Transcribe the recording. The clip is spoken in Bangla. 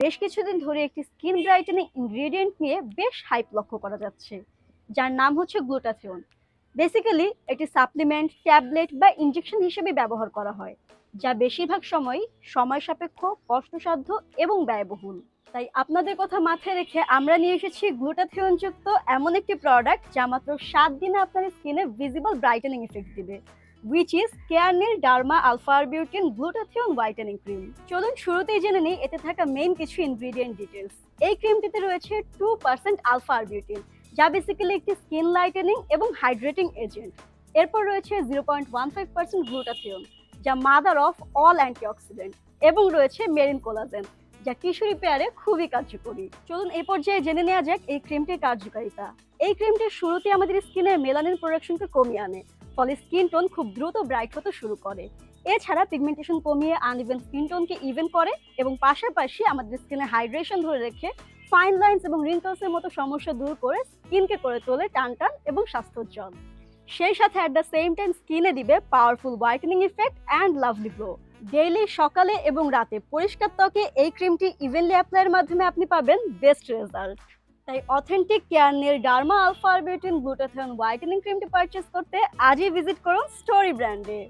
বেশ কিছুদিন ধরে একটি স্কিন ব্রাইটেনিং ইনগ্রেডিয়েন্ট নিয়ে বেশ হাইপ লক্ষ্য করা যাচ্ছে, যার নাম হচ্ছে গ্লুটাথিওন। বেসিক্যালি এটি সাপ্লিমেন্ট, ট্যাবলেট বা ইনজেকশন হিসেবে ব্যবহার করা হয়, যা বেশিরভাগ সময়ই সময় সাপেক্ষ, কষ্টসাধ্য এবং ব্যয়বহুল। তাই আপনাদের কথা মাথায় রেখে আমরা নিয়ে এসেছি গ্লুটাথিওন যুক্ত এমন একটি প্রোডাক্ট যা মাত্র 7 দিনে আপনার স্কিনে ভিজিবল ব্রাইটেনিং ইফেক্ট দিবে, which is Carenair Derma Alpha Arbutin Glutathione Whitening Cream। চলুন শুরুতেই জেনে নিই এতে থাকা মেইন কিছু ইনগ্রেডিয়েন্ট ডিটেলস। এই ক্রিমটিতে রয়েছে 2% আলফা আরবিউটিন, যা বেসিক্যালি একটি স্কিন লাইটেনিং এবং হাইড্রেটিং এজেন্ট। এরপর রয়েছে 0.15% গ্লুটাথিওন, যা মাদার অফ অল অ্যান্টিঅক্সিডেন্ট, এবং রয়েছে মেরিন কোলাজেন, যা টিস্যু রিপেয়ারে খুবই কার্যকরী। চলুন এই পর্যায়ে জেনে নেওয়া যাক এই ক্রিমটির কার্যকারিতা। এই ক্রিমটি শুরুতে আমাদের স্কিনের মেলানিন প্রোডাকশনকে কমিয়ে আনে, ফলে স্কিন টোন খুব দ্রুত ব্রাইট হতে শুরু করে। এছাড়া পিগমেন্টেশন কমিয়ে আনইভেন স্কিন টোনকে ইভেন করে এবং পাশাপাশি আমাদের স্কিনে হাইড্রেশন ধরে রেখে ফাইন লাইন্স এবং রিঙ্কলসের মতো সমস্যা দূর করে স্কিনকে করে তোলে টান টান এবং স্বাস্থ্যোজ্জ্বল। সেই সাথে অ্যাট দ্য সেম টাইম স্কিনে দিবে powerful whitening effect and lovely glow. Daily সকালে এবং রাতে পরিষ্কার ত্বকে এই ক্রিমটি ইভেনলি অ্যাপ্লাইয়ের মাধ্যমে আপনি পাবেন বেস্ট রেজাল্ট। তাই authentic Carenel derma alpha arbutin glutathione whitening ক্রিমটি পারচেজ করতে আজই ভিজিট করুন স্টোরি ব্র্যান্ডে।